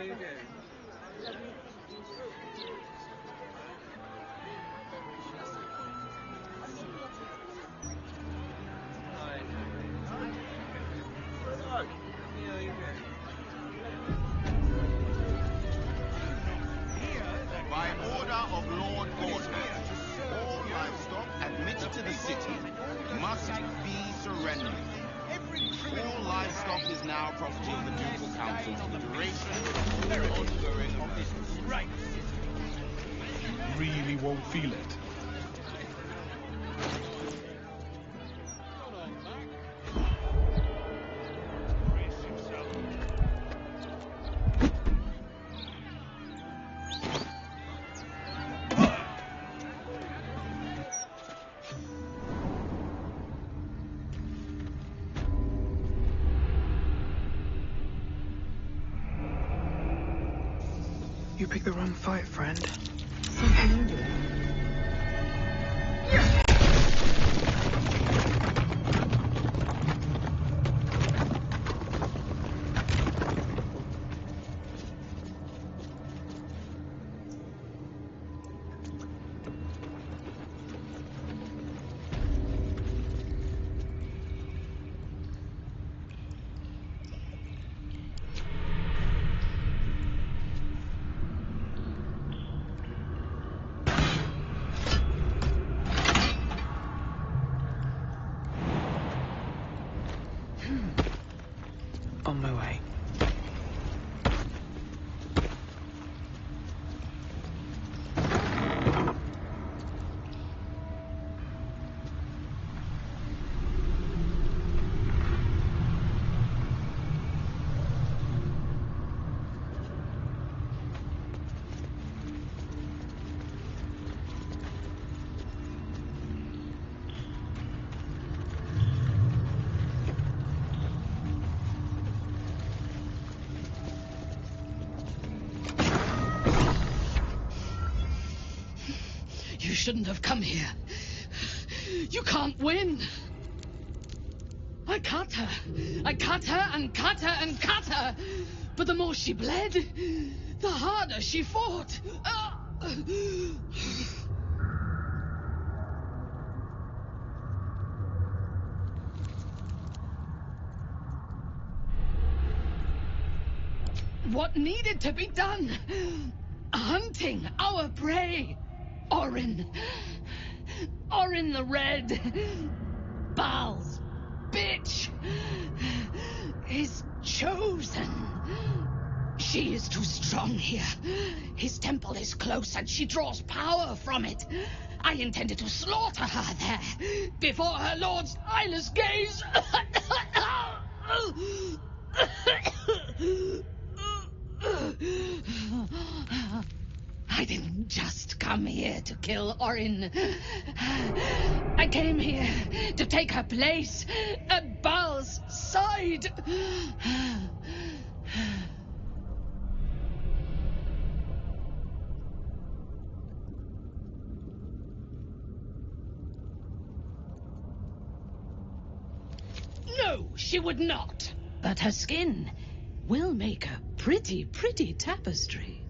By order of Lord Gordon, all livestock admitted to the city must be surrendered. All livestock is now property of the Ducal Council for the duration and ongoing of this right. Really won't feel it. You picked the wrong fight, friend. Something in it. On my way. You shouldn't have come here. You can't win. I cut her. I cut her and cut her and cut her. But the more she bled, the harder she fought. What needed to be done? Hunting our prey. Orin the Red. Baal's bitch is chosen. She is too strong here. His temple is close and she draws power from it. I intended to slaughter her there before her lord's eyeless gaze. I didn't just come here to kill Orin. I came here to take her place at Baal's side. No, she would not. But her skin will make a pretty, pretty tapestry.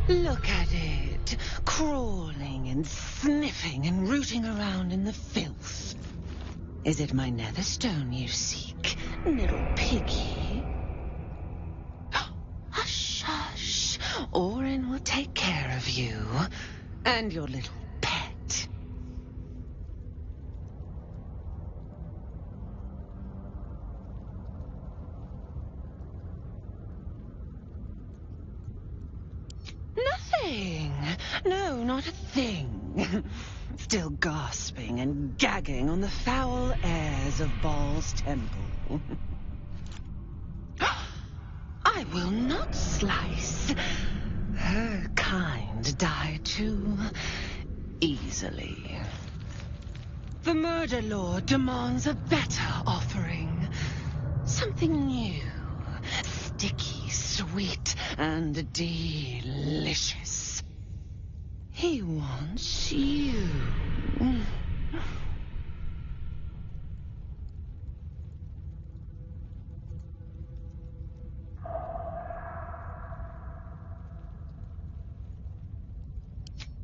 Look at it, crawling and sniffing and rooting around in the filth. Is it my netherstone you seek, little piggy? Hush, hush. Orin will take care of you and your little pet. Nothing. No, not a thing. Still gasping and gagging on the foul airs of Baal's temple. I will not slice. Her kind die too easily. The Murder Lord demands a better offering. Something new, sticky, sweet, and delicious. He wants you.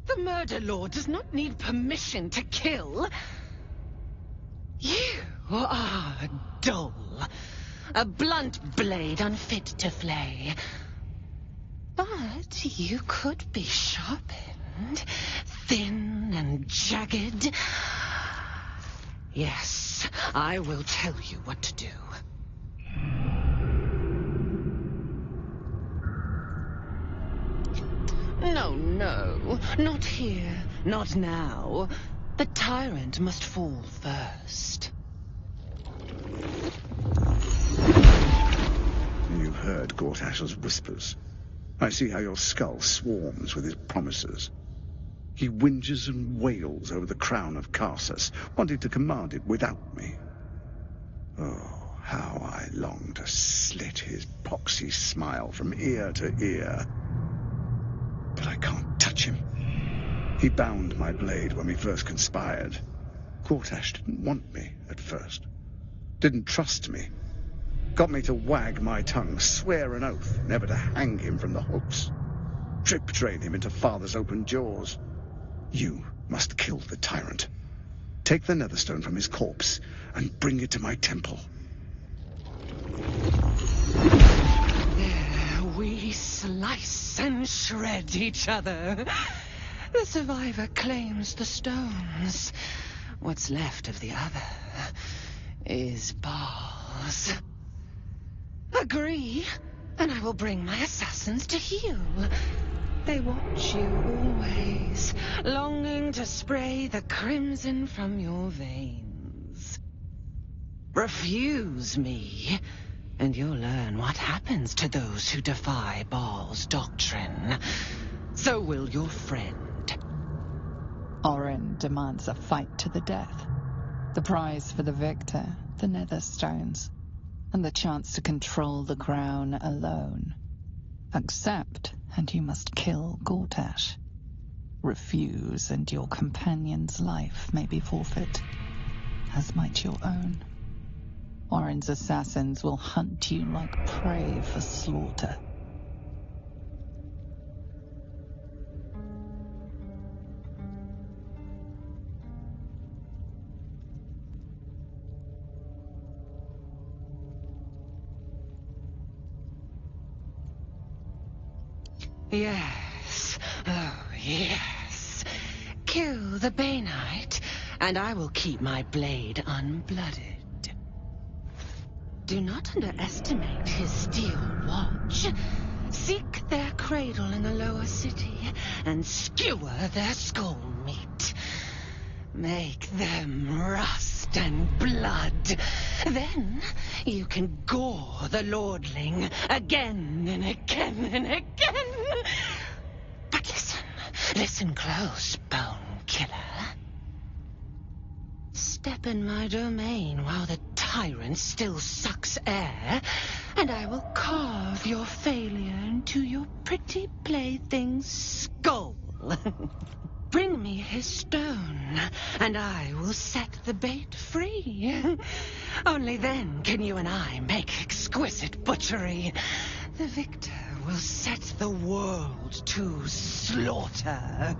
The murder lord does not need permission to kill. You are dull. A blunt blade unfit to flay. But you could be sharpened, thin and jagged. Yes, I will tell you what to do. No, no, not here, not now. The tyrant must fall first. You've heard Gortash's whispers. I see how your skull swarms with his promises. He whinges and wails over the crown of Carsus, wanting to command it without me. Oh, how I long to slit his poxy smile from ear to ear. But I can't touch him. He bound my blade when we first conspired. Gortash didn't want me at first. Didn't trust me. Got me to wag my tongue, swear an oath never to hang him from the hooks. Drip train him into father's open jaws. You must kill the tyrant. Take the netherstone from his corpse and bring it to my temple. There we slice and shred each other. The survivor claims the stones. What's left of the other is bars. Agree, and I will bring my assassins to heal. They watch you always, longing to spray the crimson from your veins. Refuse me, and you'll learn what happens to those who defy Baal's doctrine. So will your friend. Orin demands a fight to the death. The prize for the victor, the Netherstones, and the chance to control the crown alone. Accept, and you must kill Gortash. Refuse, and your companion's life may be forfeit, as might your own. Orin's assassins will hunt you like prey for slaughter. Yes, oh yes. Kill the Banite, and I will keep my blade unblooded. Do not underestimate his steel watch. Seek their cradle in the lower city, and skewer their skull meat. Make them rust and blood. Then you can gore the lordling again and again and again. But listen close, bone killer. Step in my domain while the tyrant still sucks air, and I will carve your failure into your pretty plaything's skull. Bring me his stone, and I will set the bait free. Only then can you and I make exquisite butchery. The victor will set the world to slaughter.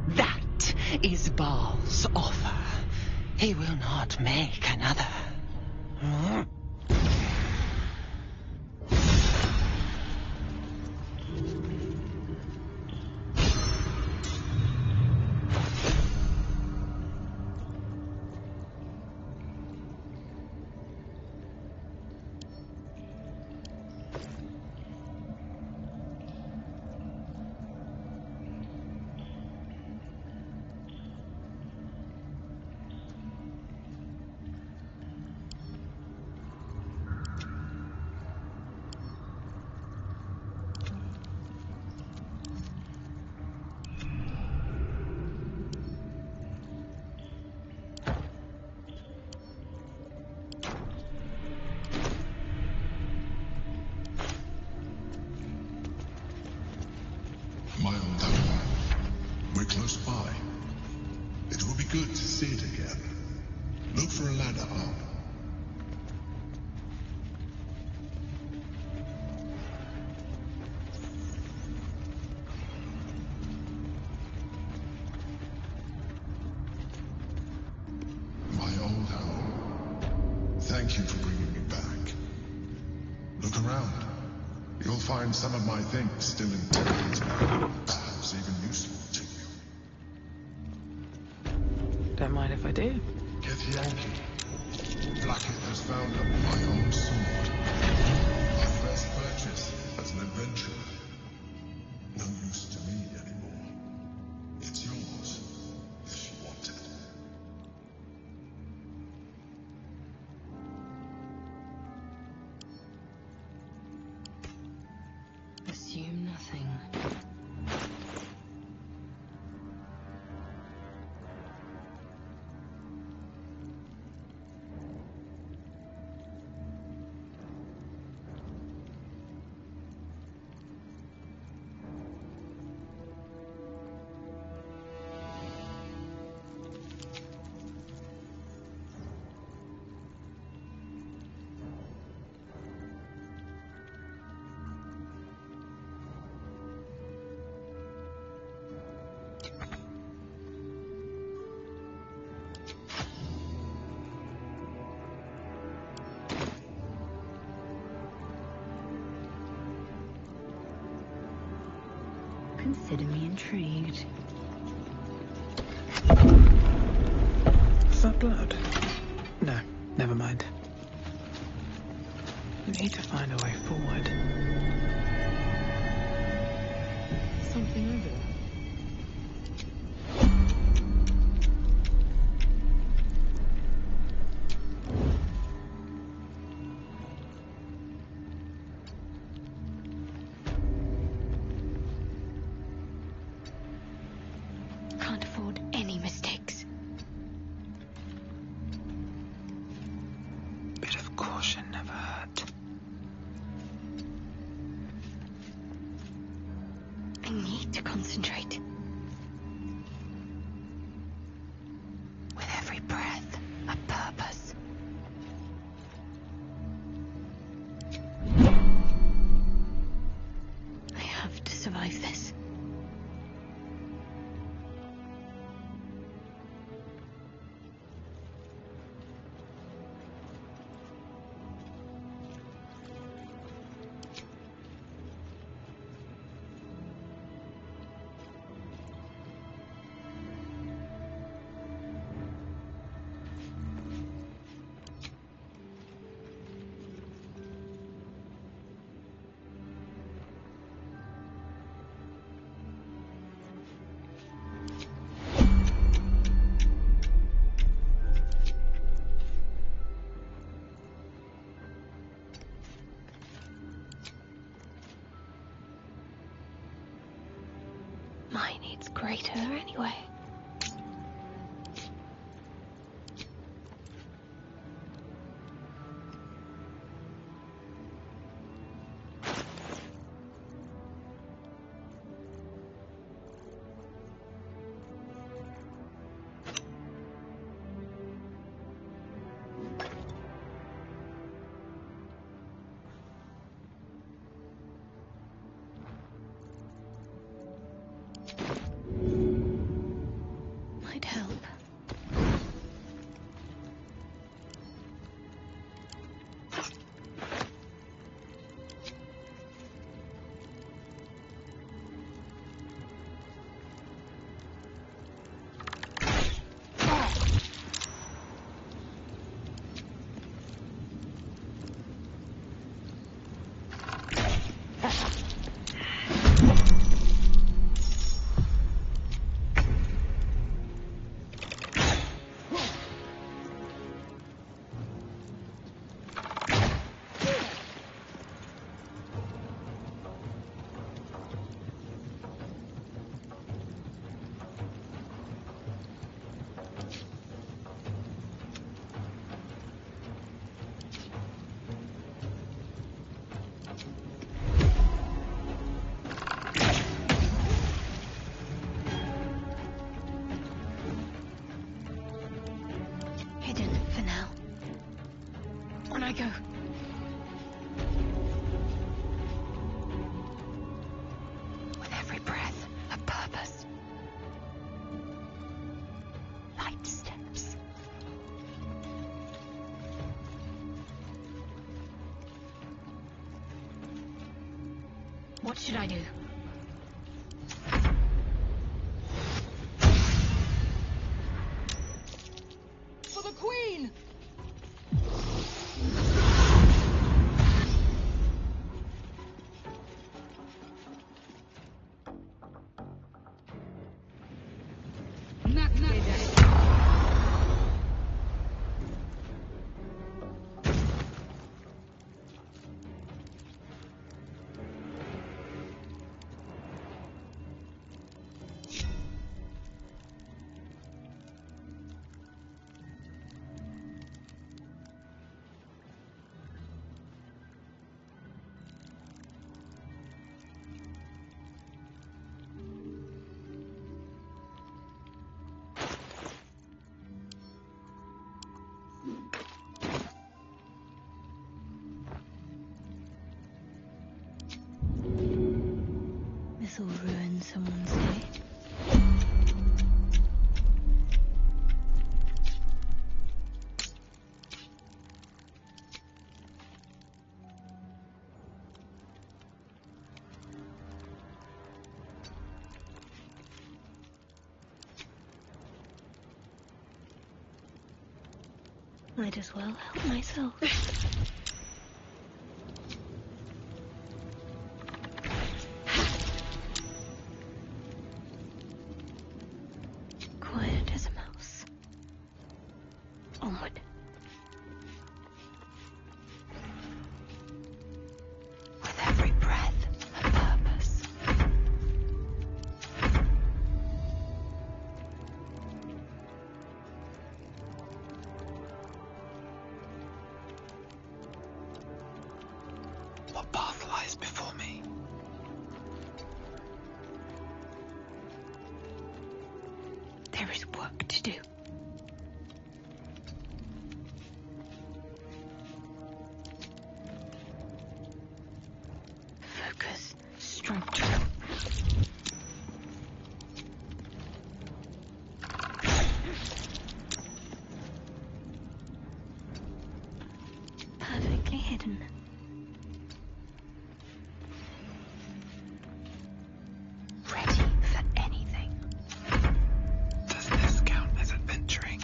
That is Baal's offer. He will not make another. close by. It will be good to see it again. Look for a ladder up. My old home. Thank you for bringing me back. Look around. You'll find some of my things still intact, perhaps even useful to you. Don't mind if I do. Get Yankee. Blackett has found my old sword. My first purchase as an adventurer. No use to me anymore. It's yours, if you want it. Assume nothing. Consider me intrigued. Is that blood? No, never mind. We need to find a way forward. Something over there. Can't afford any mistakes. Bit of caution never hurt. I need to concentrate. With every breath, a purpose. I have to survive this. My needs greater anyway. What should I do? For the Queen! This'll ruin someone's day. Might as well help myself. Quiet as a mouse. Onward. With every breath, a purpose. What path lies before me? There is work to do. Focus. Strike true. Perfectly hidden. Ready for anything. Does this count as adventuring?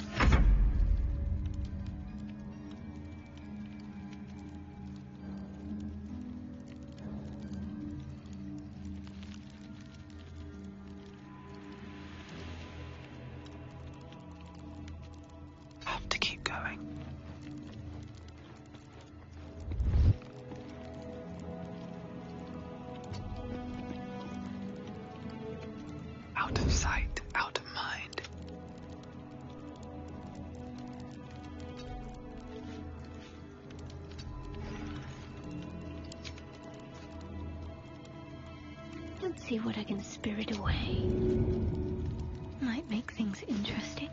Have to keep going. Out of sight, out of mind. Let's see what I can spirit away. Might make things interesting.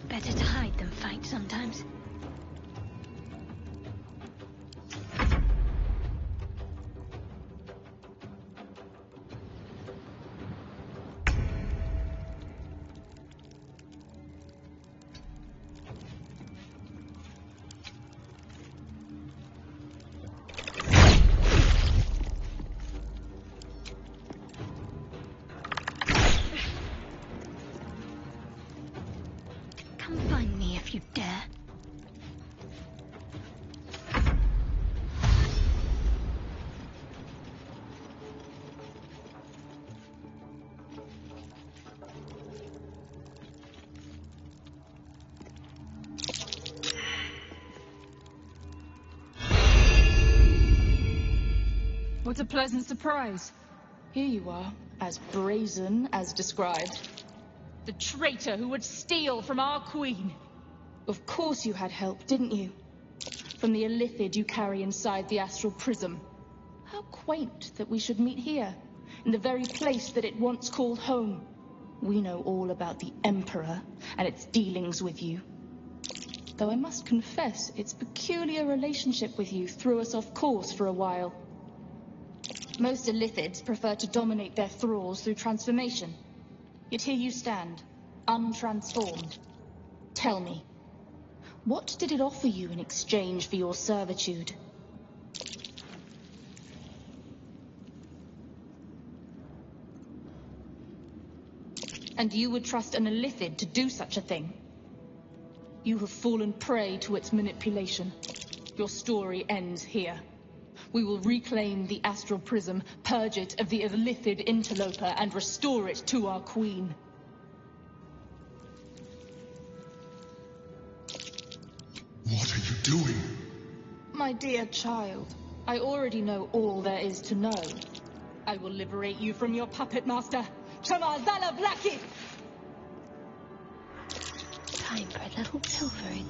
Better to hide than fight sometimes. Come find me if you dare. What a pleasant surprise. Here you are, as brazen as described. The traitor who would steal from our queen. Of course you had help, didn't you? from the illithid you carry inside the astral prism. How quaint that we should meet here, in the very place that it once called home. We know all about the Emperor and its dealings with you. Though I must confess, its peculiar relationship with you threw us off course for a while. Most illithids prefer to dominate their thralls through transformation. Yet here you stand, untransformed. Tell me, what did it offer you in exchange for your servitude? And you would trust an illithid to do such a thing? You have fallen prey to its manipulation. Your story ends here. We will reclaim the astral prism, purge it of the illithid interloper, and restore it to our queen. What are you doing? My dear child, I already know all there is to know. I will liberate you from your puppet master, Chamazala Blackie! Time for a little pilfering.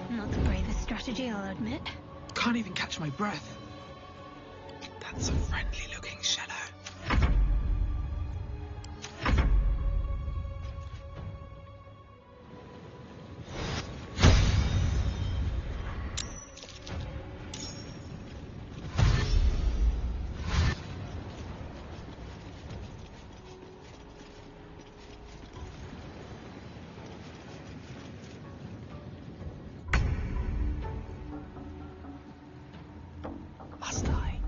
Not the bravest strategy, I'll admit. Can't even catch my breath. That's a friendly-looking shadow. Must I?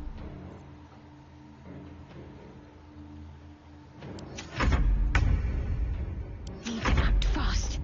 Need to act fast.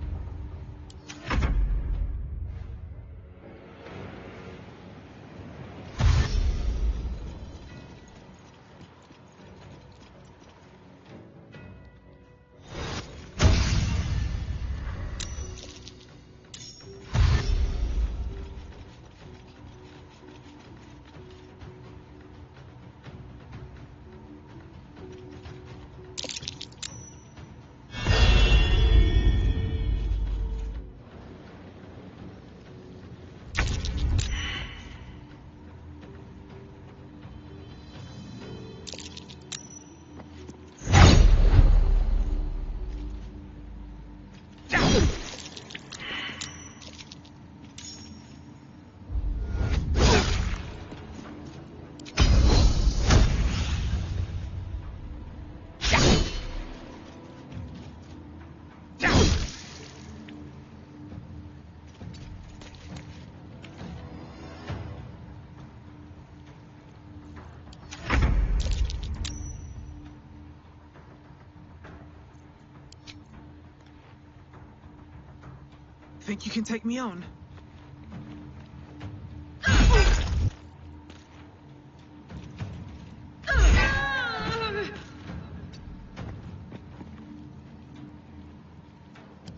Think you can take me on?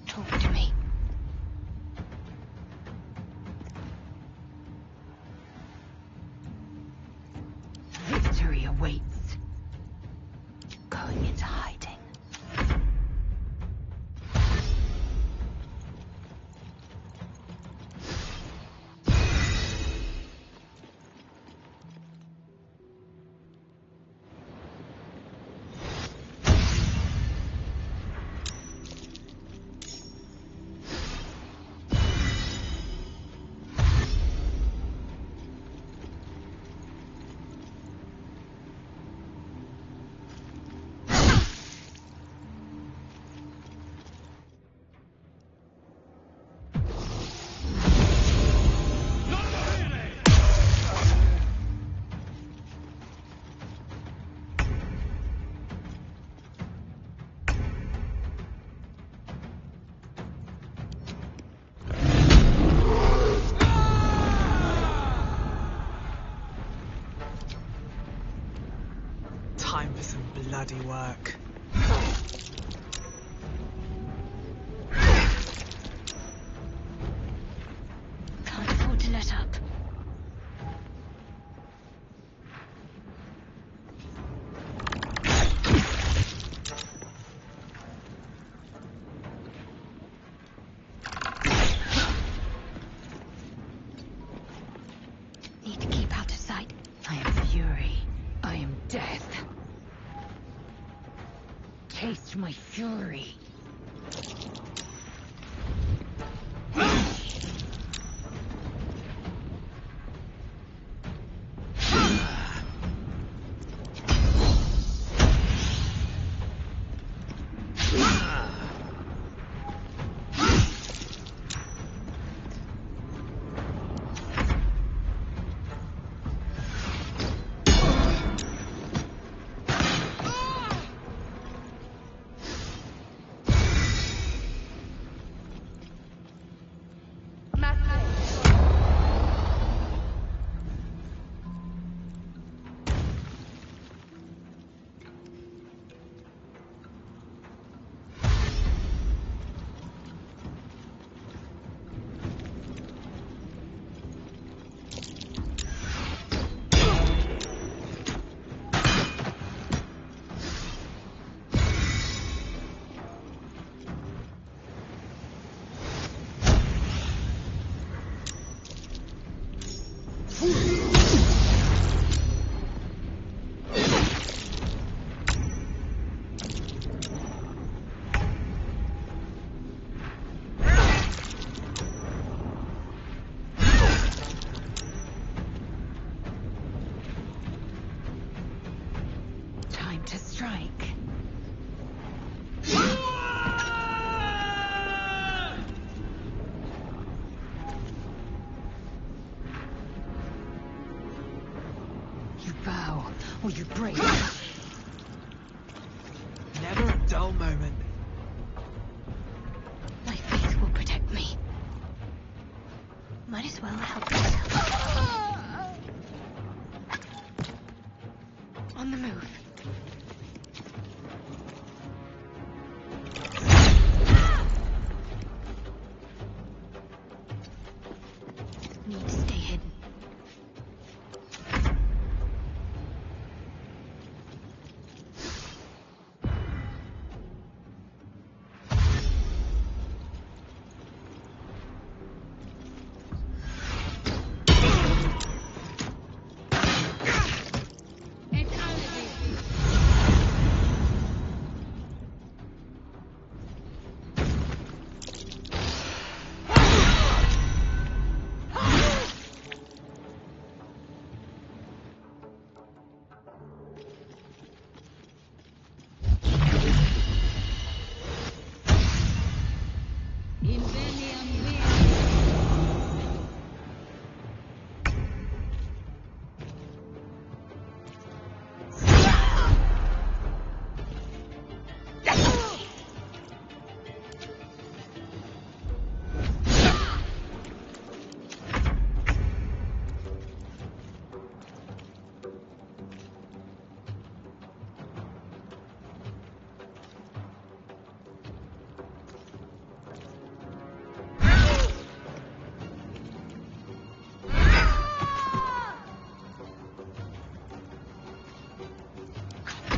Talk to me. Victory awaits. Going into hiding. bloody work. Can't afford to let up. Need to keep out of sight. I am fury. I am death. Taste my fury. Time to strike. You bow or you break. Never a dull moment. My faith will protect me. Might as well help myself. On the move. Need to stay hidden.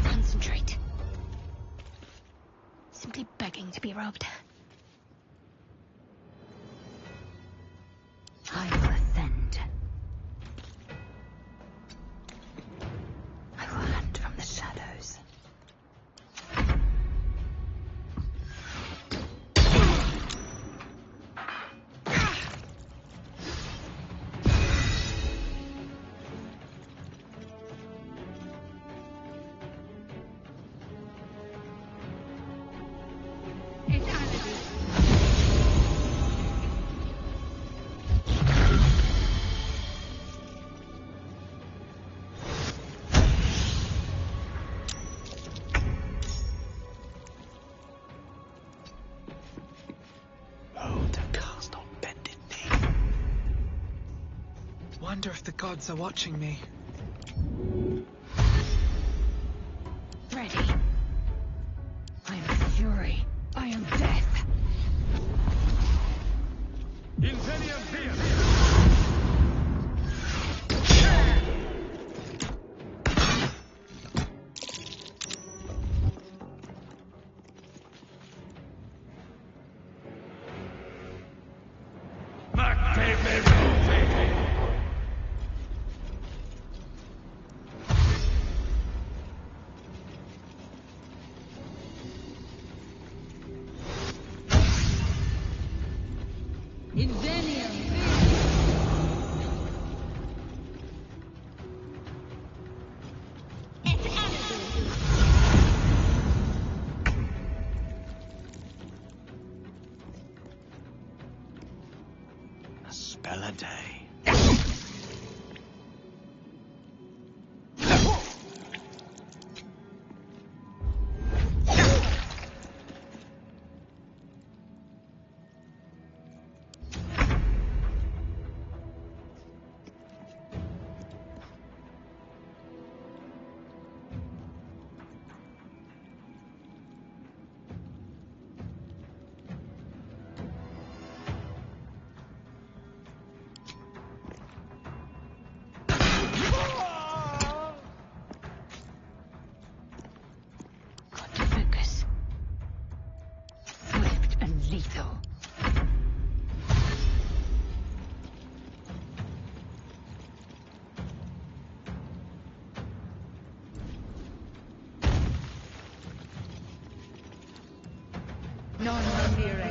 Concentrate. Simply begging to be robbed. I will ascend. I will hunt from the shadows. Wonder if the gods are watching me. Ready. A spell a day. Lethal. Non-fearing.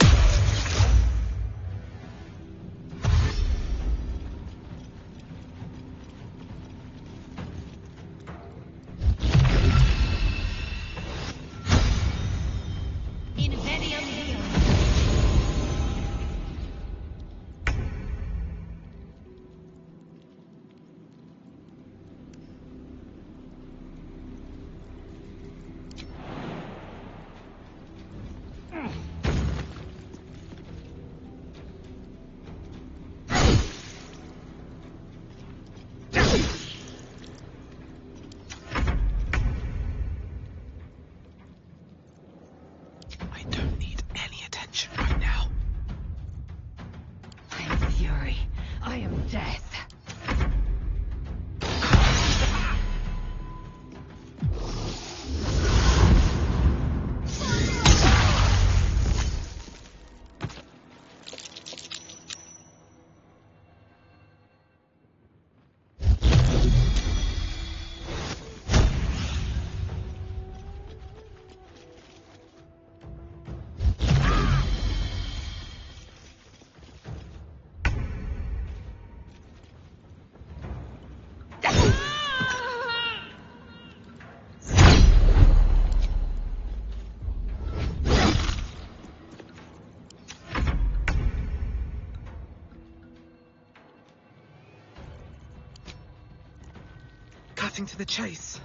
Cutting to the chase.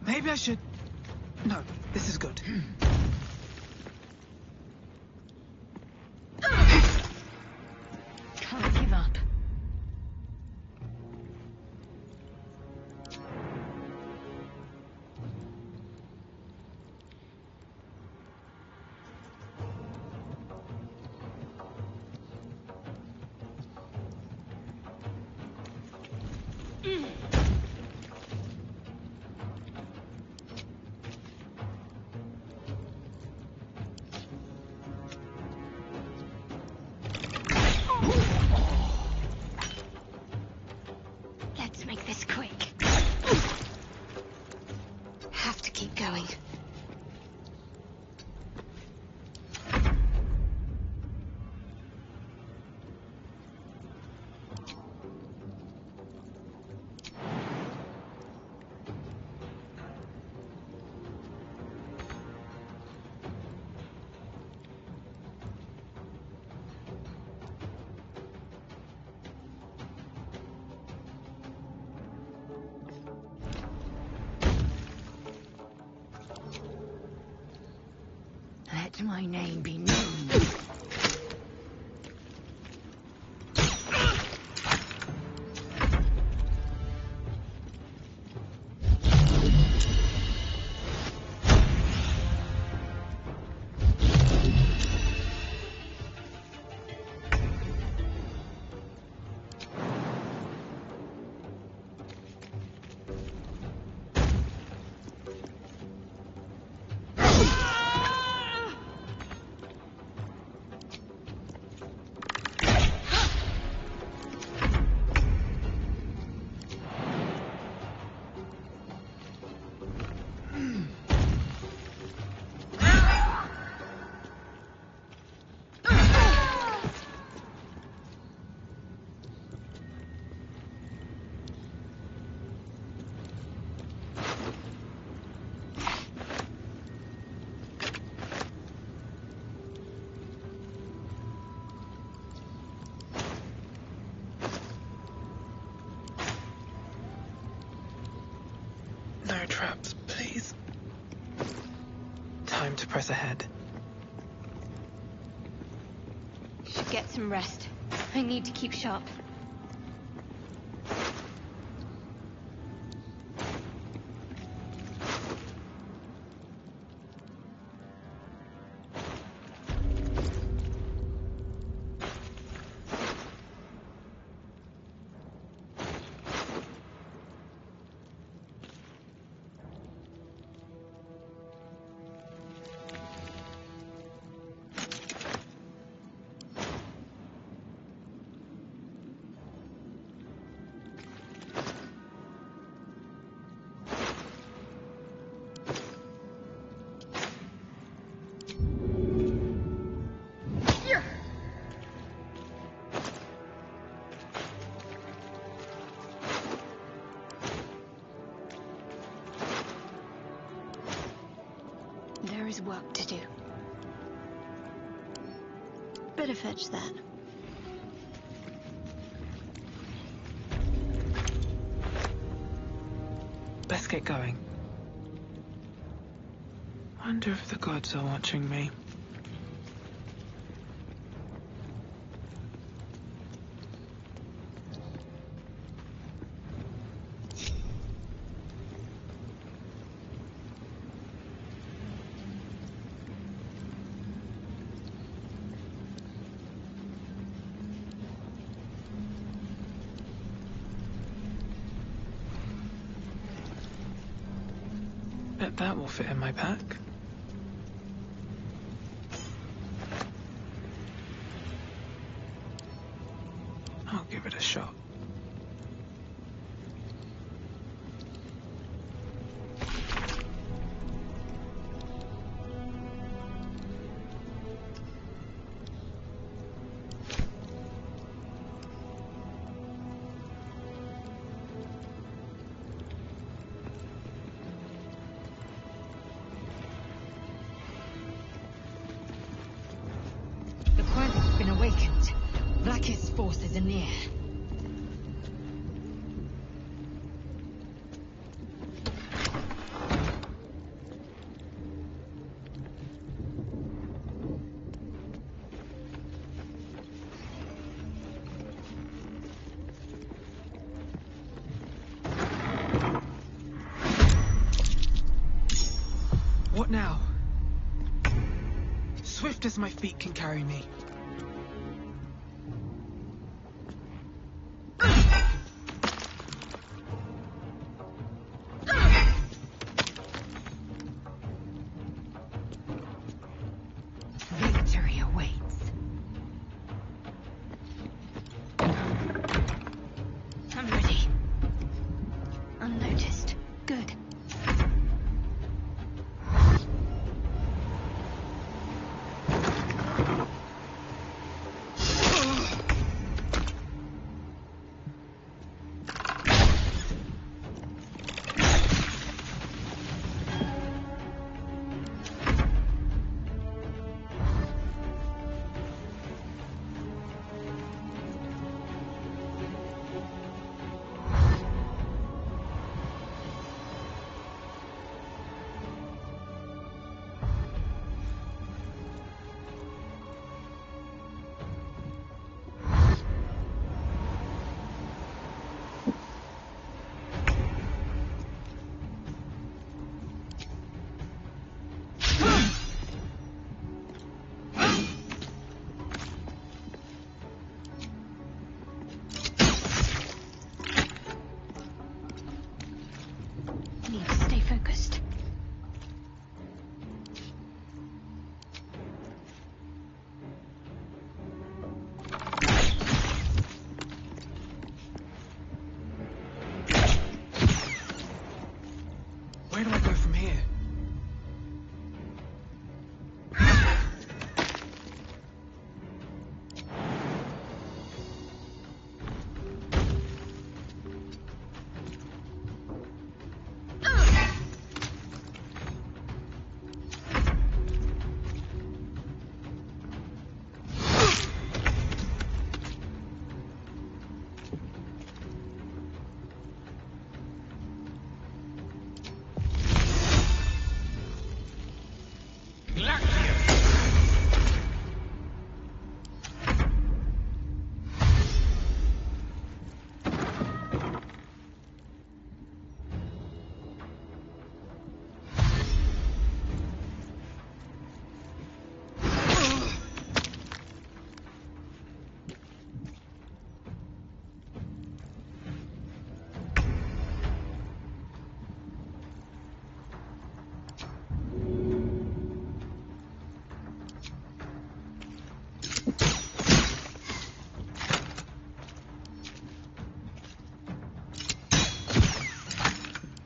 Maybe I should... No, this is good. Can't give up. to keep going. Let my name be known. No traps, please. Time to press ahead. Should get some rest. I need to keep sharp. There is work to do. Better fetch that. Let's get going. Wonder if the gods are watching me. Bet that will fit in my pack. I'll give it a shot. Awakened. Blackest forces are near. What now? Swift as my feet can carry me. Victory awaits. I'm ready. Unnoticed. Good. Where do I go from here?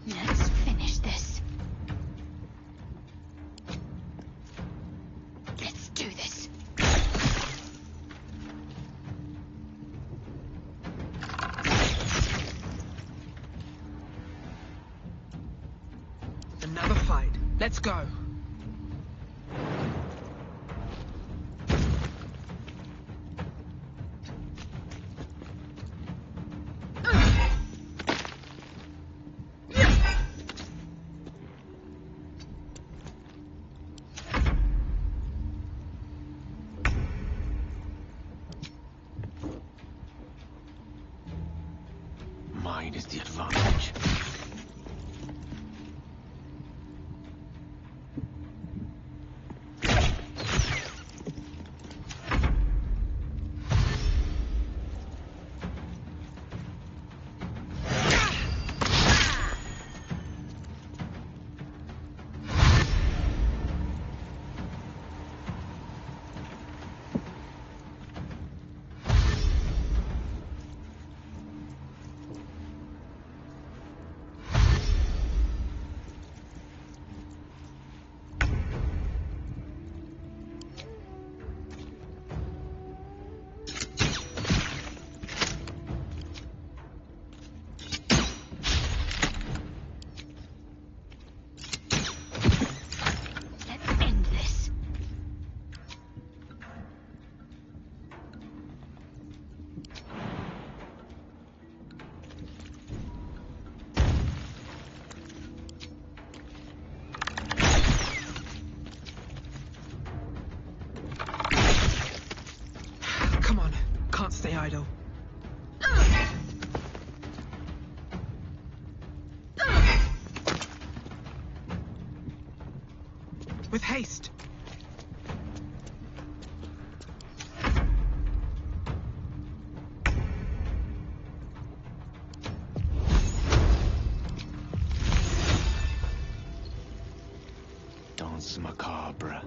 Let's finish this. Let's do this. Another fight. Let's go. Mine is the advantage. Stay idle. With haste. Danse macabre.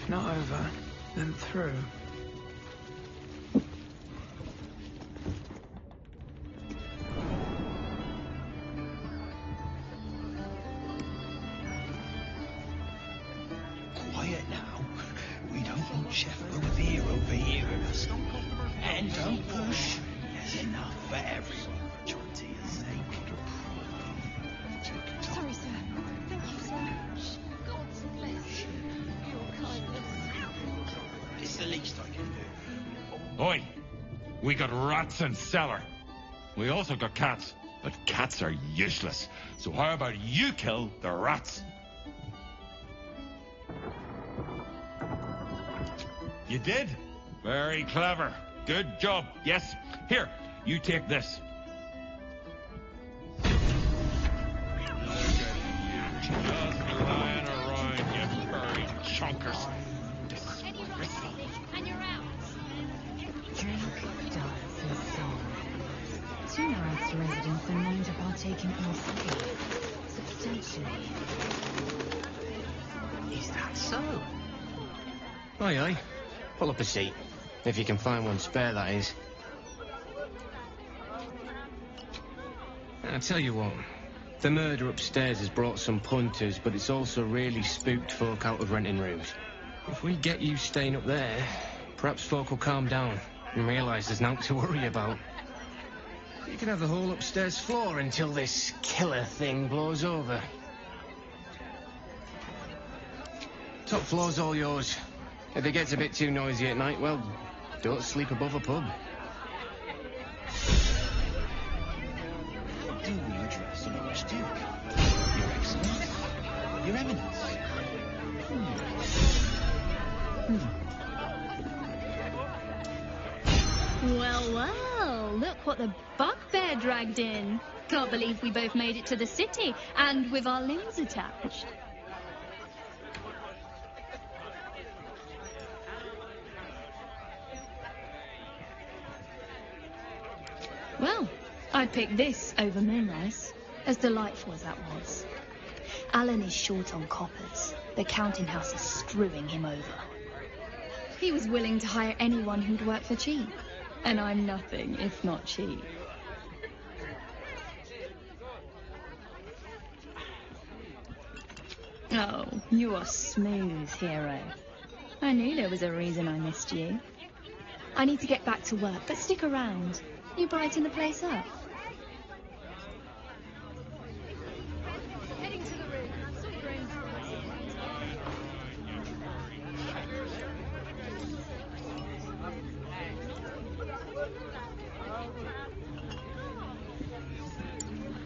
Not over, then through. Quiet now. We don't want Chef Guinevere overhearing us. And don't push. There's enough for everyone. Jontia's sake. Sorry, sir. Thank you so much. God bless your kindness. It's the least I can do. Oi! We got rats in cellar. We also got cats, but cats are useless. So how about you kill the rats? You did? Very clever. Good job. Yes. Here, you take this. Just lying around, you furry chunkers. And you're out. Drink Darcy's song. 2 nights residents are known to partake in ill substantially. Is that so? Aye, aye. Pull up a seat. If you can find one spare, that is. I'll tell you what. The murder upstairs has brought some punters, but it's also really spooked folk out of renting rooms. If we get you staying up there, perhaps folk will calm down and realise there's nothing to worry about. You can have the whole upstairs floor until this killer thing blows over. Top floor's all yours. If it gets a bit too noisy at night, well, don't sleep above a pub. What do we address an Archduke? Your Excellency? Your Eminence? Well, well, look what the bugbear dragged in. Can't believe we both made it to the city, and with our limbs attached. Well, I'd pick this over Moonrise, as delightful as that was. Alan is short on coppers. The counting house is screwing him over. He was willing to hire anyone who'd work for cheap. And I'm nothing if not cheap. Oh, you are smooth, hero. I knew there was a reason I missed you. I need to get back to work, but stick around. You brighten the place up. Heading to the rig.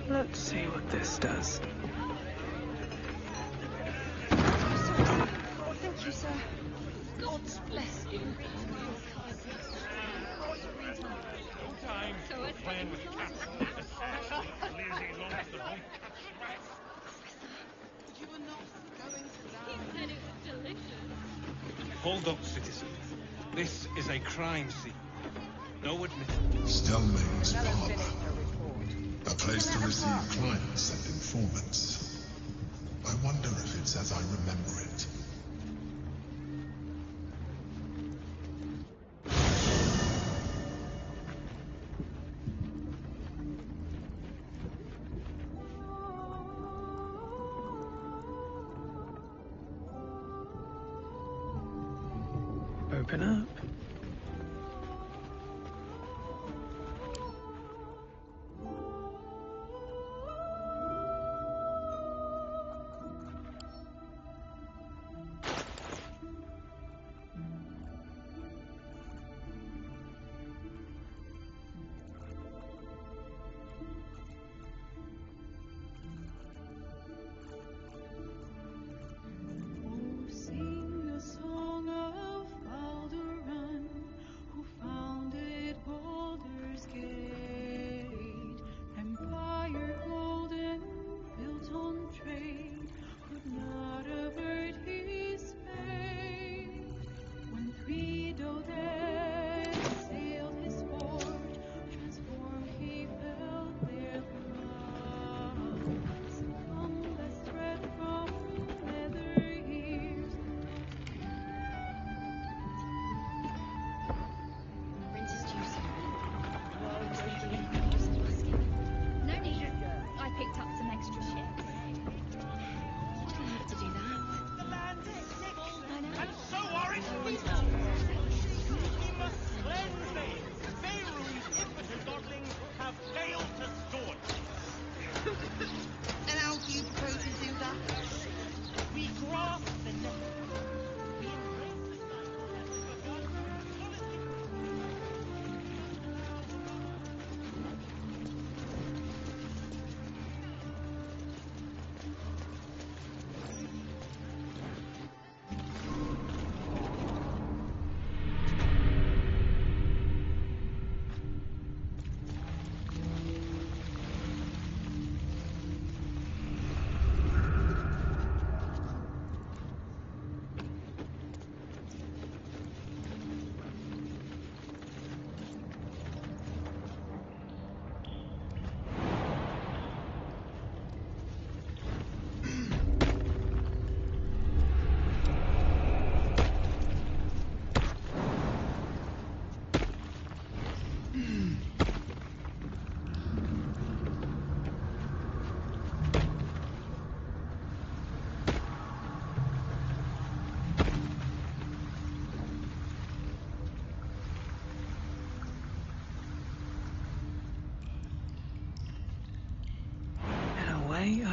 Let's see what this does. Thank you, sir. God bless you. So it's playing with cats. Lazy long as the bump. You were not going to die. He said it was delicious. Hold up, citizen. This is a crime scene. No admission. Stelmane's father. A place to receive clients and informants. I wonder if it's as I remember it. Open up. Sing a song of Alderaan.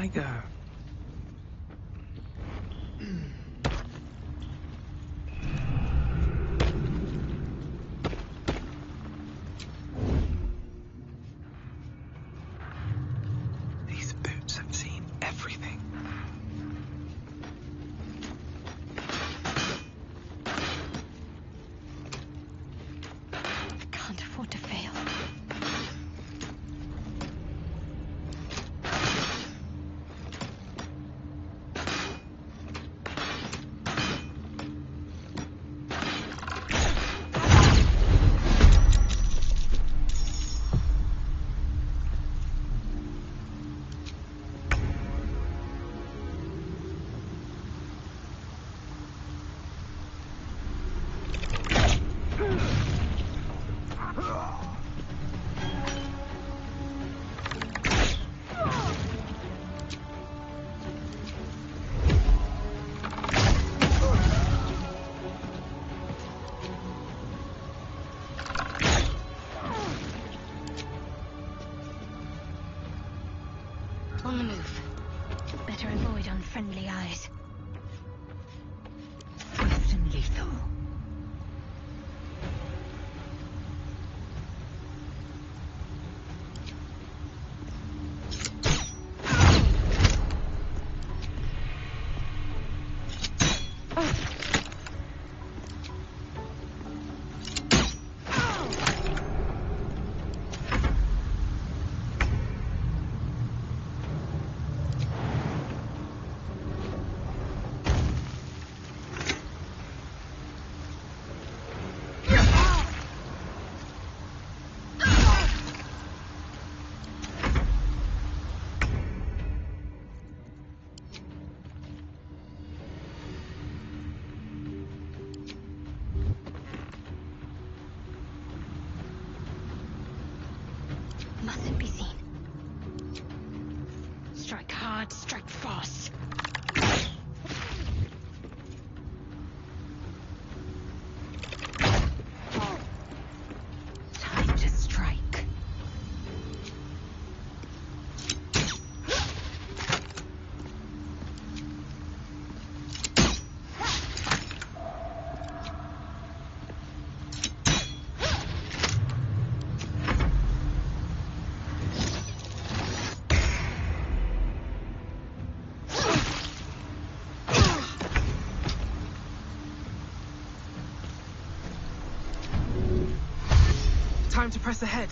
I go. These boots have seen everything. I can't afford to fail. On the move. Better avoid unfriendly eyes. Swift and lethal. Mustn't be seen. Strike hard, strike fast. Time to strike. Time to press ahead.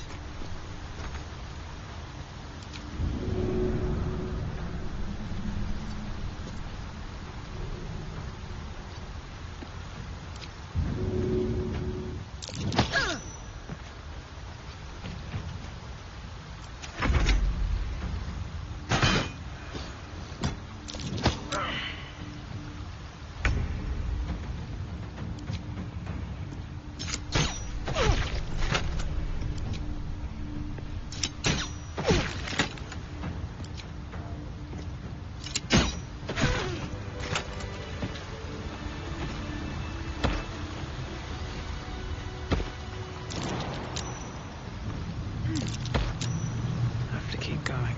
Have to keep going.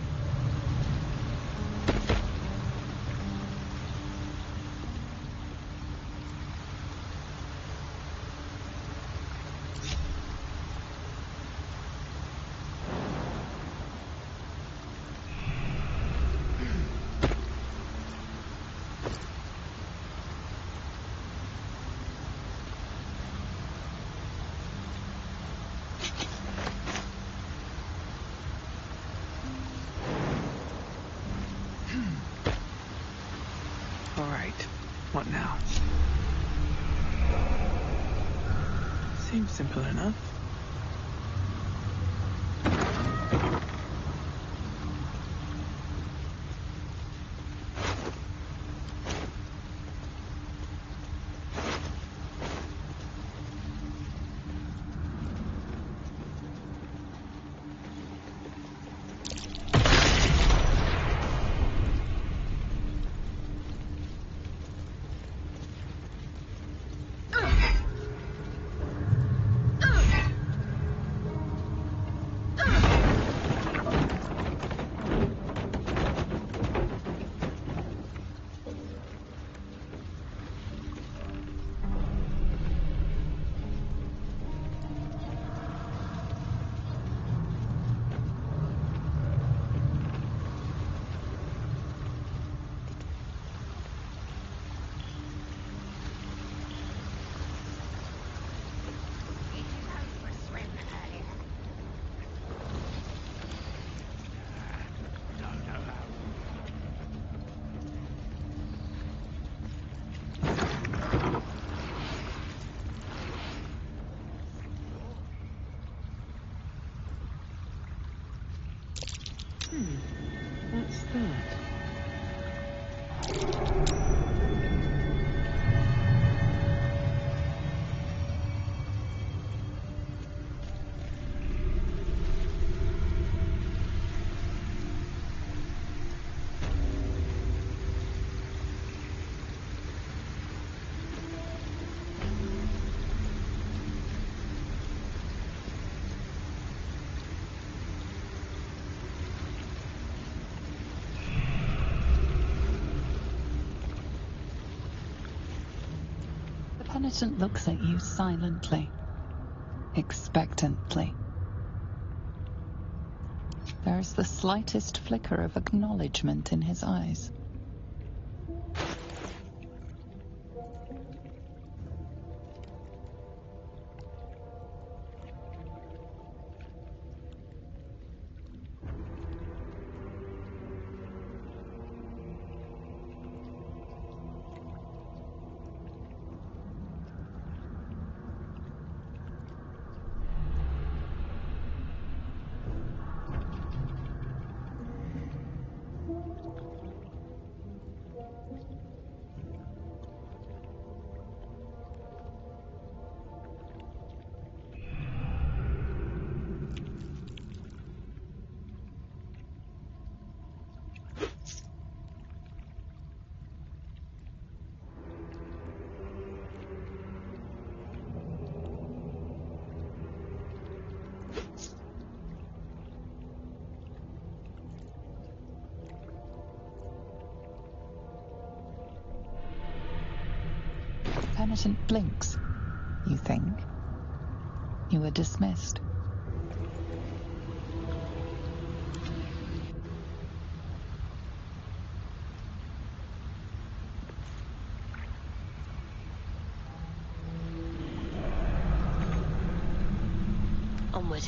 All right, what now? Seems simple enough. What's that? The penitent looks at you silently, expectantly. There is the slightest flicker of acknowledgement in his eyes. The penitent blinks. You think. You were dismissed. Onward.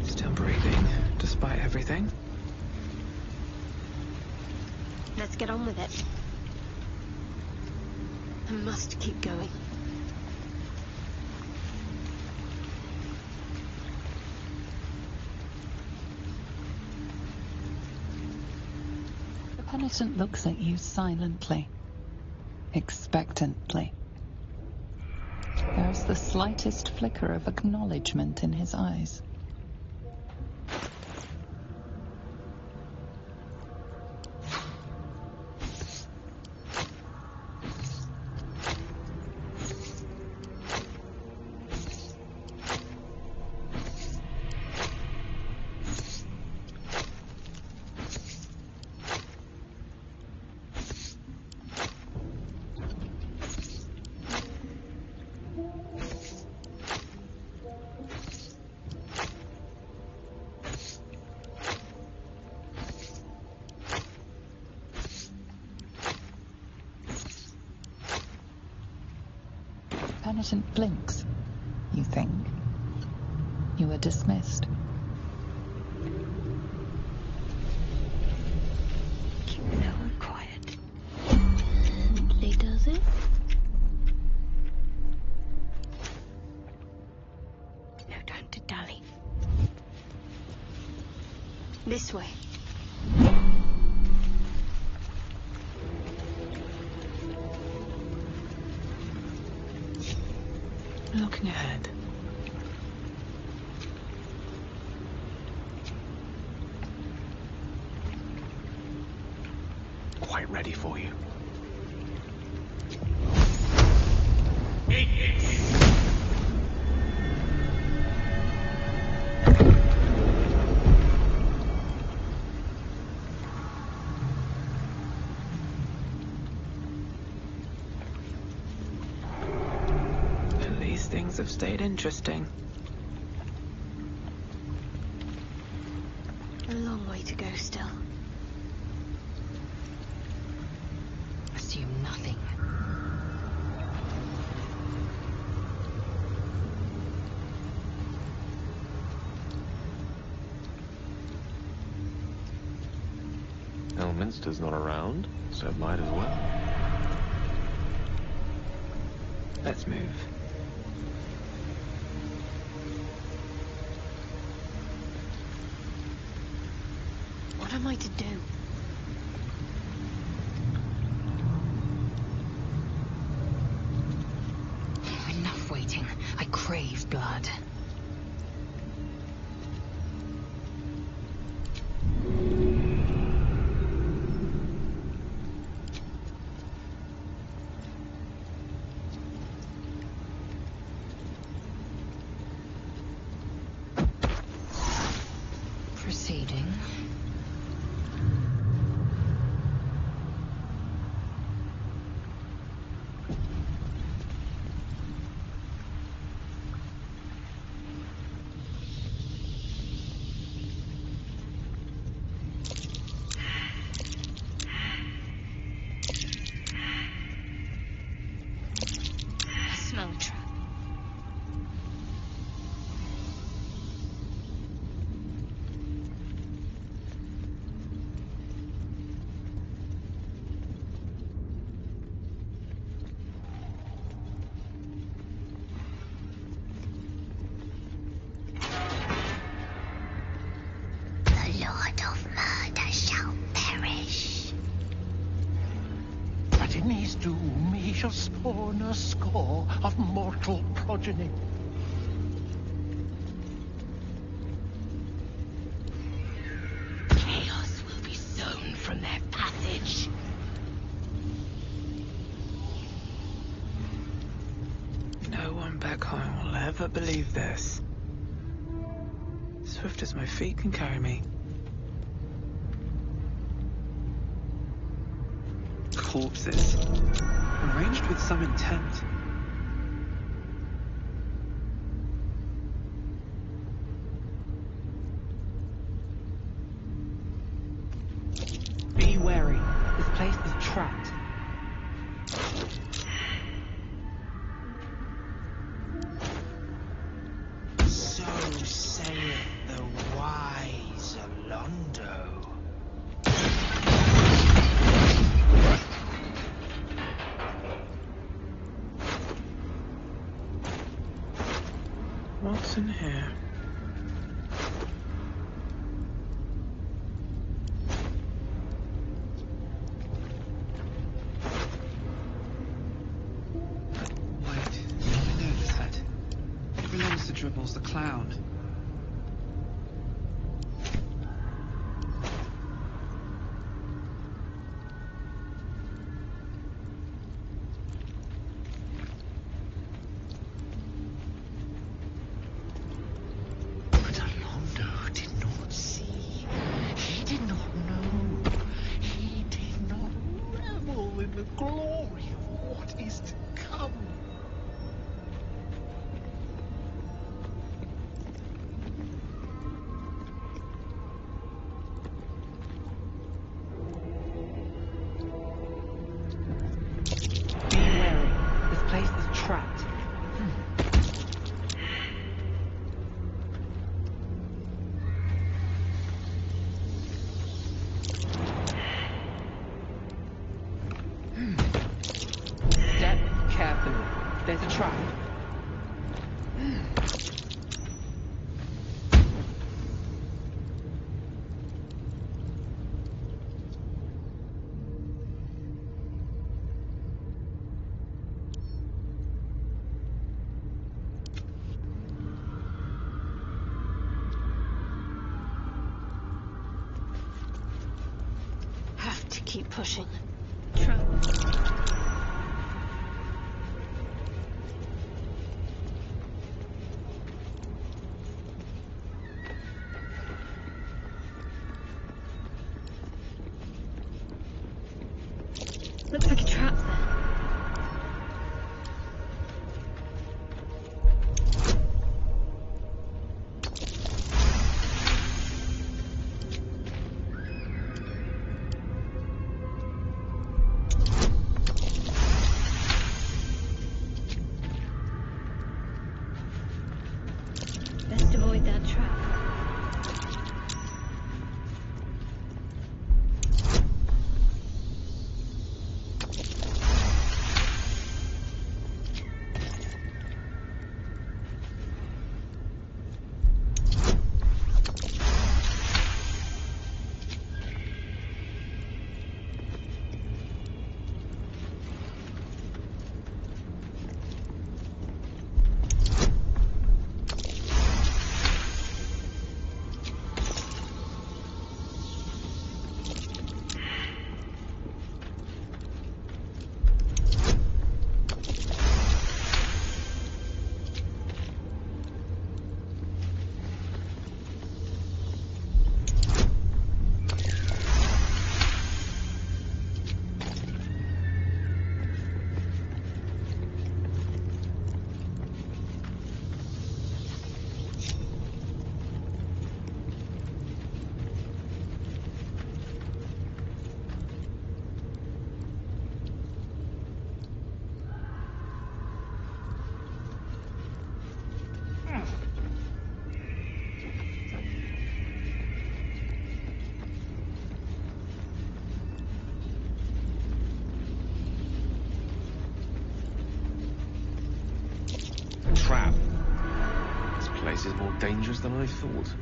Still breathing, despite everything. Let's get on with it. I must keep going. The penitent looks at you silently, expectantly. There is the slightest flicker of acknowledgement in his eyes. The penitent blinks. You think. You were dismissed. Keep low and quiet. Gently does it. No time to dally. This way. Looking ahead. Quite ready for you. Things have stayed interesting. A long way to go still. Assume nothing. Minster's not around, so it might as well. Let's move. What am I to do? Enough waiting. I crave blood. Proceeding. I smell a trap. The Lord of Murder shall perish. But in his doom he shall spawn a score of mortal progeny. Chaos will be sown from their passage. No one back home will ever believe this. Swift as my feet can carry me. Corpses. Arranged with some intent. Be wary. This place is trapped. So saith the wise Alondo. What's in here? Wait, I know this head. It belongs to Dribbles the clown. But Alondo did not see. He did not know. He did not revel in the glory of what is to come. Be wary. This place is trapped. Step carefully. There's a trap. Have to keep pushing. Trap. Looks like a trap there. trap. This place is more dangerous than I thought.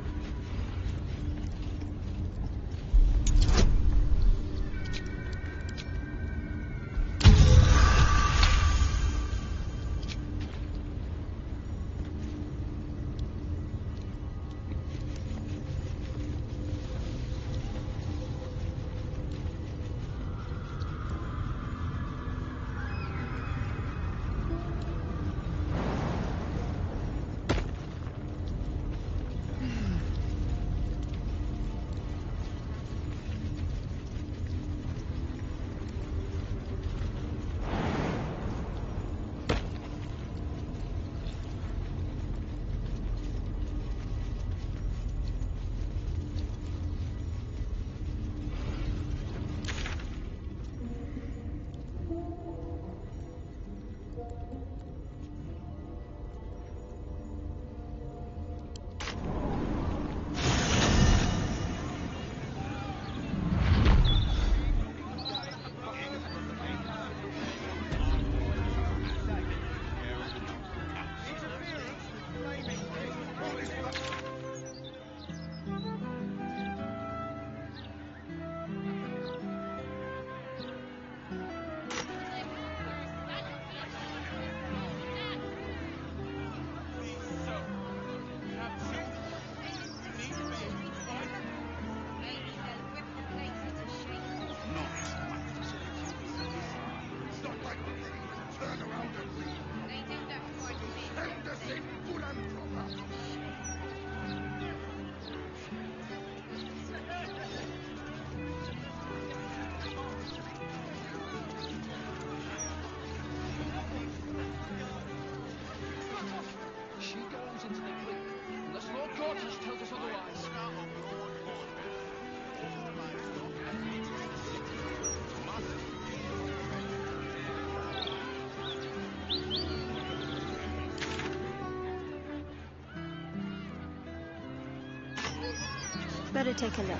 Better take a look.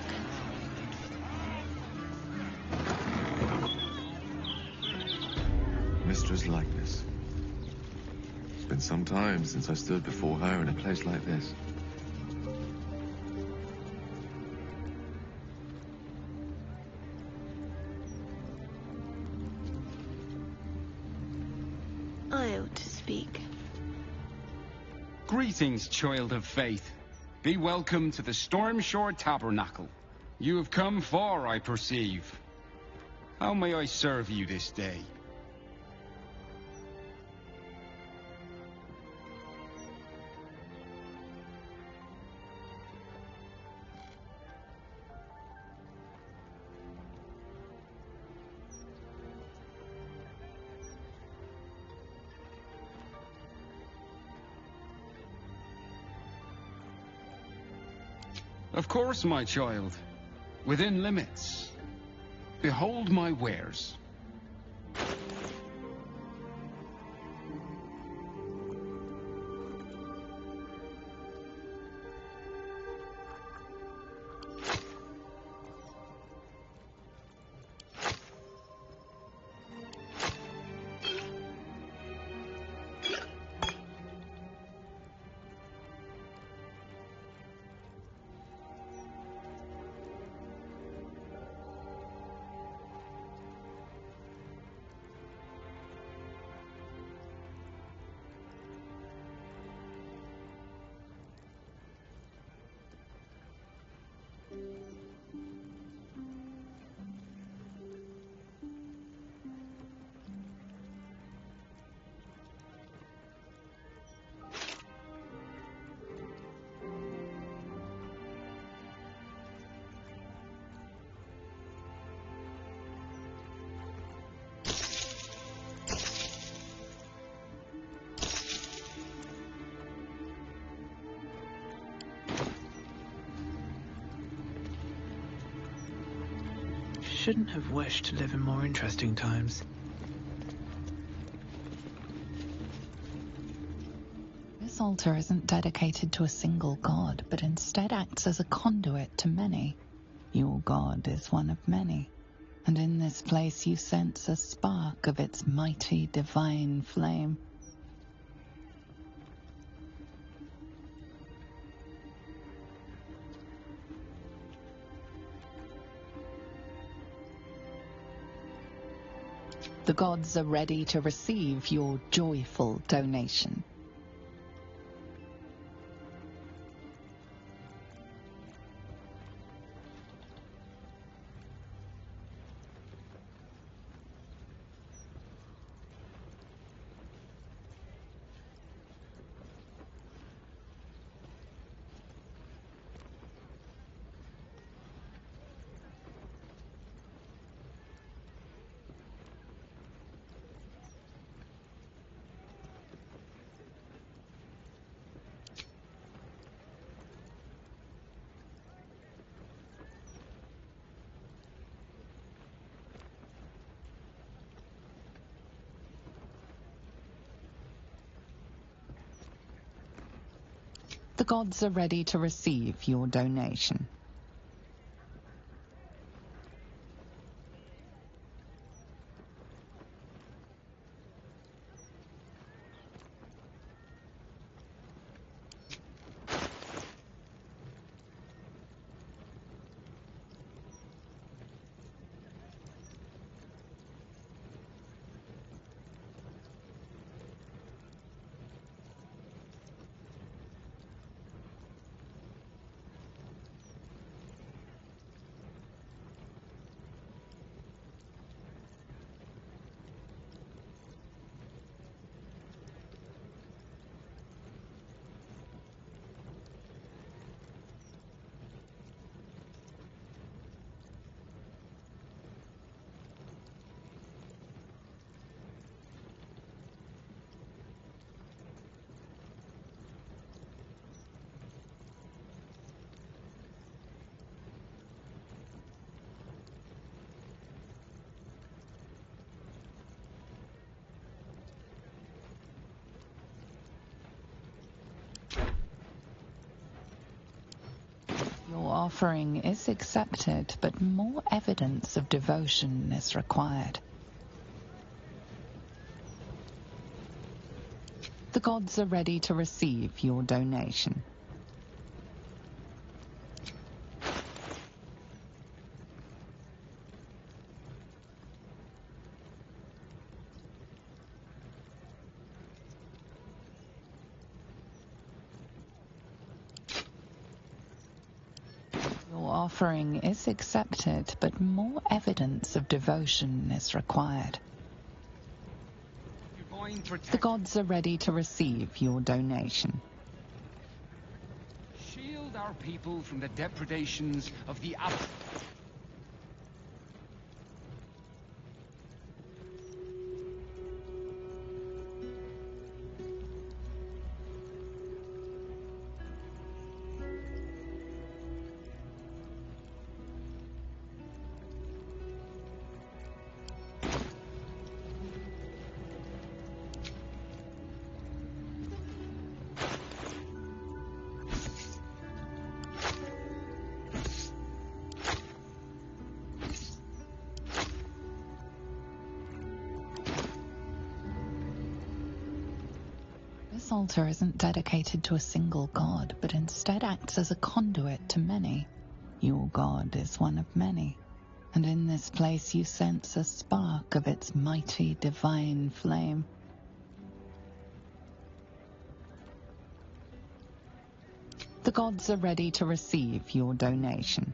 Mistra's likeness. It's been some time since I stood before her in a place like this. I ought to speak. Greetings, child of faith. Be welcome to the Stormshore Tabernacle. You have come far, I perceive. How may I serve you this day? Of course, my child. Within limits. Behold my wares. Shouldn't have wished to live in more interesting times. This altar isn't dedicated to a single god, but instead acts as a conduit to many. Your god is one of many, and in this place you sense a spark of its mighty divine flame. The gods are ready to receive your joyful donation. The gods are ready to receive your donation. Your offering is accepted, but more evidence of devotion is required. The gods are ready to receive your donation. Your offering is accepted, but more evidence of devotion is required. The gods are ready to receive your donation. Shield our people from the depredations of the This altar isn't dedicated to a single god, but instead acts as a conduit to many. Your god is one of many, and in this place you sense a spark of its mighty divine flame. The gods are ready to receive your donation.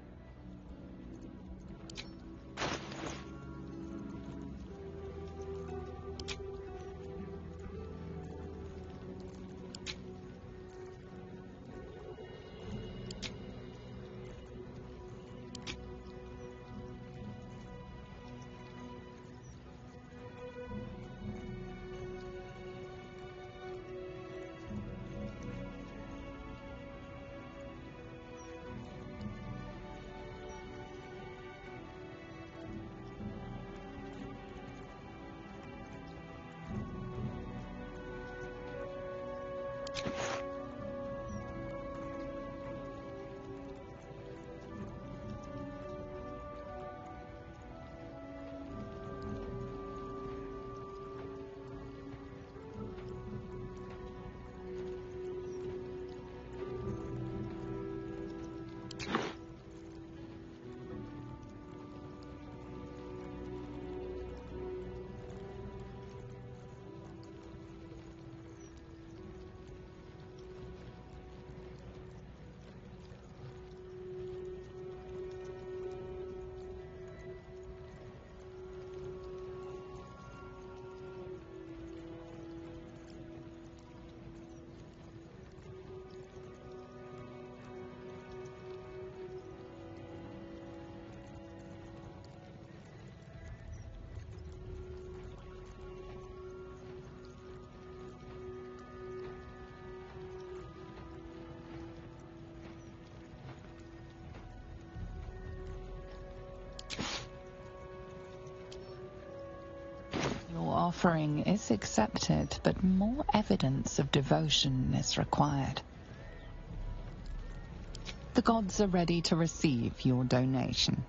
offering is accepted, but more evidence of devotion is required. The gods are ready to receive your donation.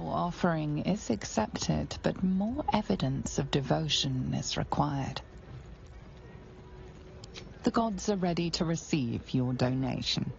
Offering is accepted, but more evidence of devotion is required. The gods are ready to receive your donation.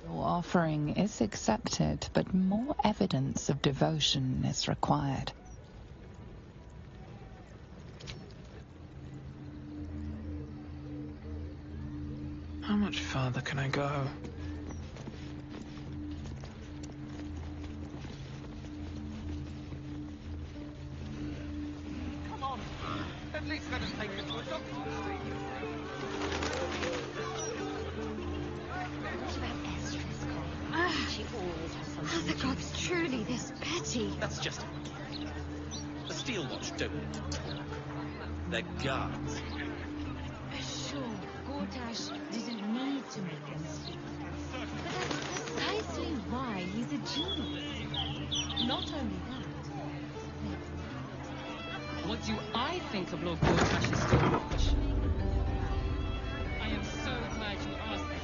Offering is accepted, but more evidence of devotion is required. How much farther can I go? Come on. At least let us take her to a doctor. She always has something. Are the gods truly this petty? That's just the Steel Watch don't need to talk. They're guards. Sure, Gortash didn't need to make them speak. But that's precisely why he's a genius. Not only that. What do I think of Lord Gortash's Steel Watch? I am so glad you asked this.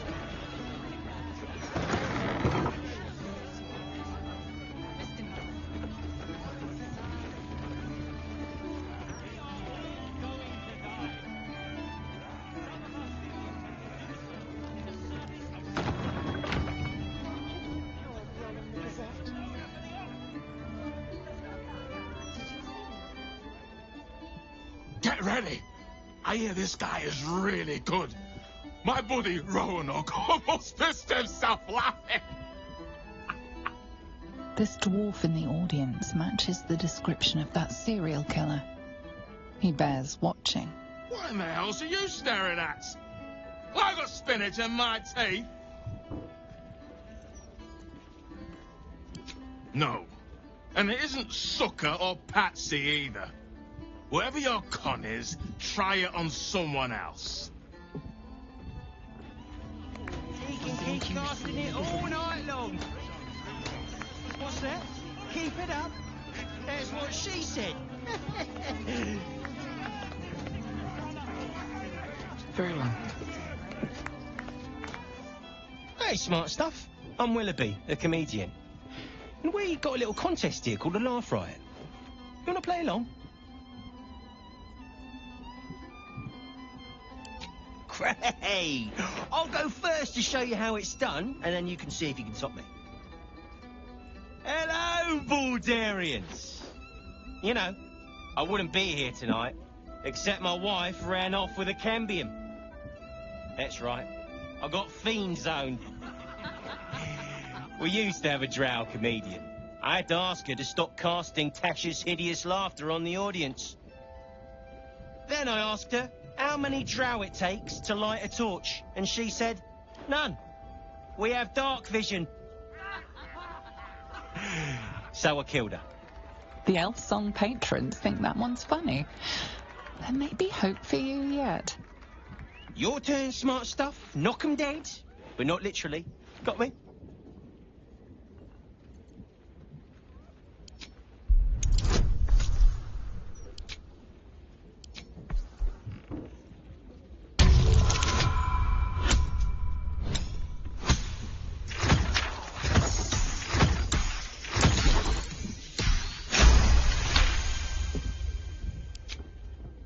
Get ready! I hear this guy is really good. My buddy Roanoke almost pissed himself laughing. This dwarf in the audience matches the description of that serial killer. He bears watching. What in the hell's are you staring at? I got spinach in my teeth. No. And it isn't sucker or patsy either. Whatever your con is, try it on someone else. He can keep casting it all night long. What's that? Keep it up. That's what she said. Very well. Hey, smart stuff. I'm Willoughby, a comedian. And we got a little contest here called the Laugh Riot. You want to play along? Great! I'll go first to show you how it's done, and then you can see if you can top me. Hello, Baldarians! You know, I wouldn't be here tonight, except my wife ran off with a cambium. That's right, I got fiend zoned. We used to have a drow comedian. I had to ask her to stop casting Tasha's hideous laughter on the audience. Then I asked her how many drow it takes to light a torch, and she said, none. We have dark vision. So I killed her. The Elf Song patrons think that one's funny. There may be hope for you yet. Your turn, smart stuff. Knock 'em dead. But not literally. Got me?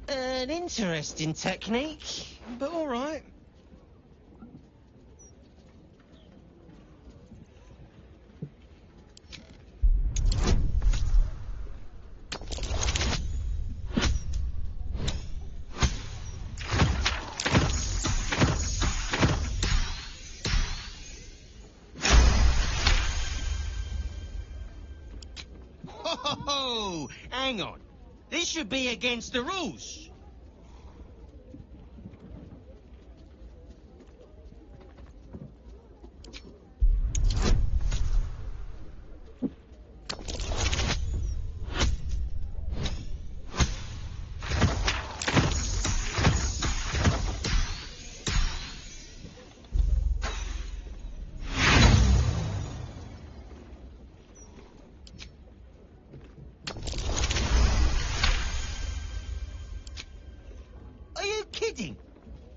An interesting technique, but all right. Ho! Hang on. This should be against the rules.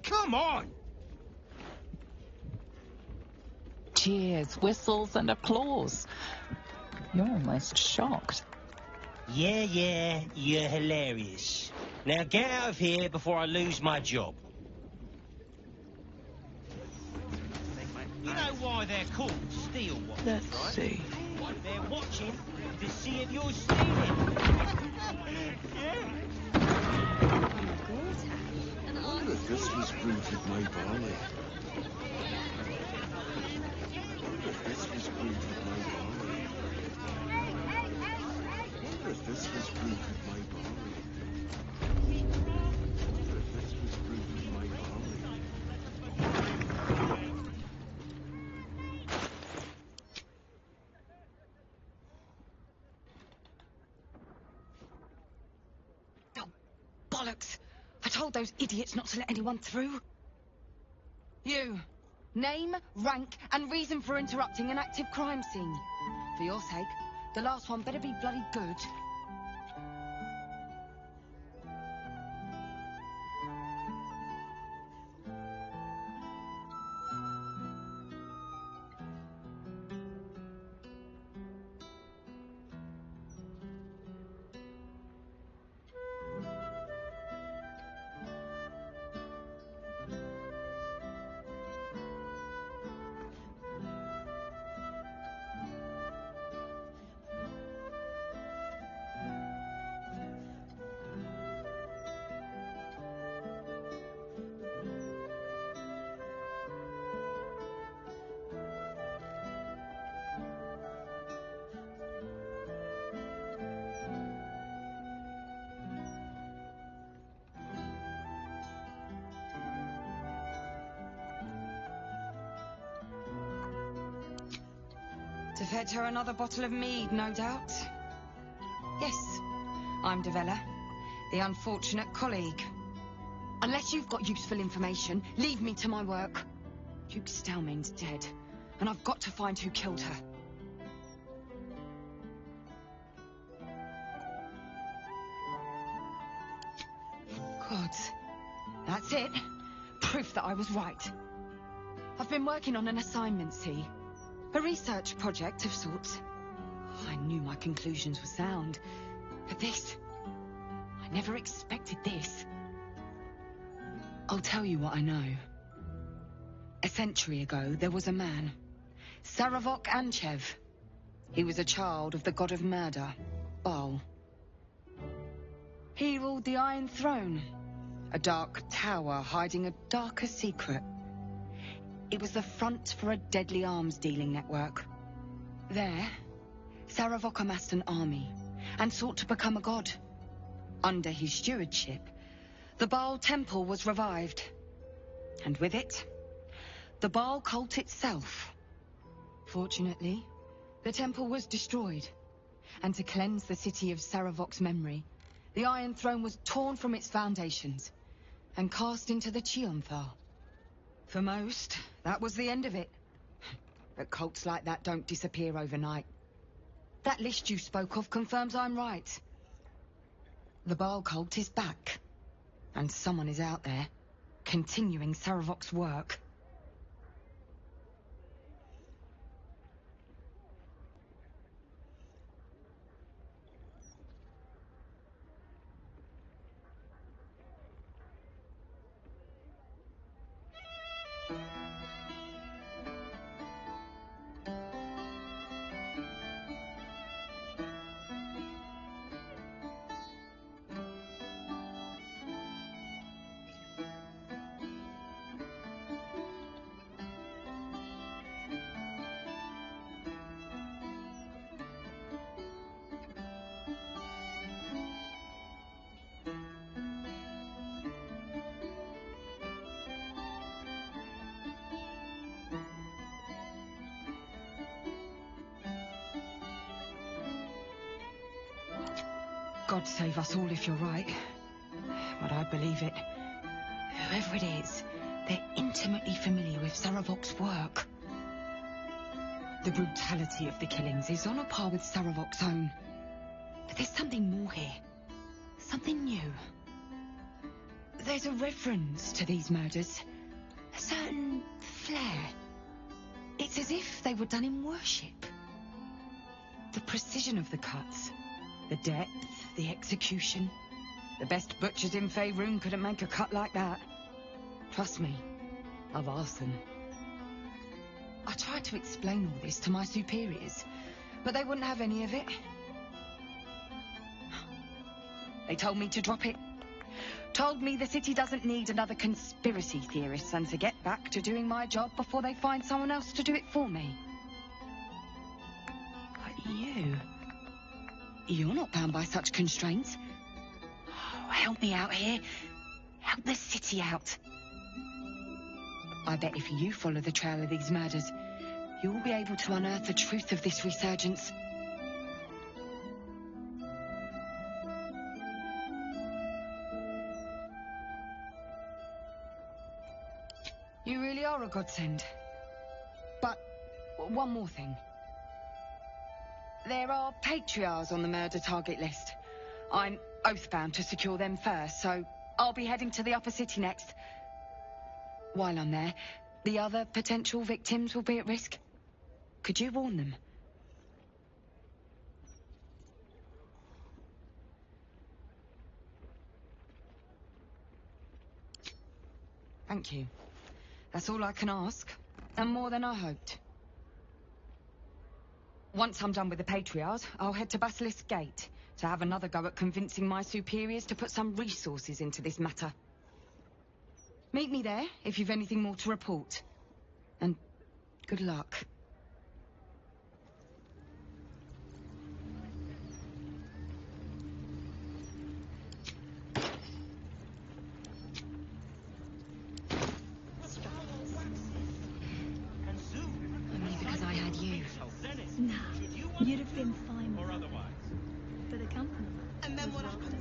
Come on! Cheers, whistles, and applause. You're almost shocked. Yeah, you're hilarious. Now get out of here before I lose my job. You know why they're called steel watchers, Let's right? see. They're watching to see if you're stealing. Yeah. I wonder if this was brewed with my barley. I wonder if this was brewed with my barley. I wonder if this was brewed with my barley. I wonder if this was brewed with my barley. Oh, bollocks! I told those idiots not to let anyone through. You. Name, rank, and reason for interrupting an active crime scene. For your sake, the last one better be bloody good. To fetch her another bottle of mead, no doubt. Yes, I'm Devella, the unfortunate colleague. Unless you've got useful information, leave me to my work. Duke Stalmain's dead, and I've got to find who killed her. Good. That's it. Proof that I was right. I've been working on an assignment, see? A research project of sorts. I knew my conclusions were sound. But this... I never expected this. I'll tell you what I know. A century ago, there was a man, Saravok Anchev. He was a child of the god of murder, Baal. He ruled the Iron Throne, a dark tower hiding a darker secret. It was the front for a deadly arms-dealing network. There, Saravok amassed an army and sought to become a god. Under his stewardship, the Baal temple was revived. And with it, the Baal cult itself. Fortunately, the temple was destroyed. And to cleanse the city of Saravok's memory, the Iron Throne was torn from its foundations and cast into the Chionthal. For most, that was the end of it. But cults like that don't disappear overnight. That list you spoke of confirms I'm right. The Baal cult is back. And someone is out there, continuing Saravok's work. God save us all if you're right. But I believe it. Whoever it is, they're intimately familiar with Saravok's work. The brutality of the killings is on a par with Saravok's own. But there's something more here. Something new. There's a reverence to these murders. A certain flair. It's as if they were done in worship. The precision of the cuts. The depth, the execution. The best butchers in Faerun couldn't make a cut like that. Trust me, I've asked them. I tried to explain all this to my superiors, but they wouldn't have any of it. They told me to drop it. Told me the city doesn't need another conspiracy theorist and to get back to doing my job before they find someone else to do it for me. But you're not bound by such constraints. Oh, help me out here. Help the city out. I bet if you follow the trail of these murders, you'll be able to unearth the truth of this resurgence. You really are a godsend. But one more thing. There are patriarchs on the murder target list. I'm oath-bound to secure them first, so I'll be heading to the upper city next. While I'm there, the other potential victims will be at risk. Could you warn them? Thank you. That's all I can ask, and more than I hoped. Once I'm done with the Patriarchs, I'll head to Basilisk Gate to have another go at convincing my superiors to put some resources into this matter. Meet me there if you've anything more to report. And good luck. Only because I had you. Nah, you'd have been fine for the company. And then what happens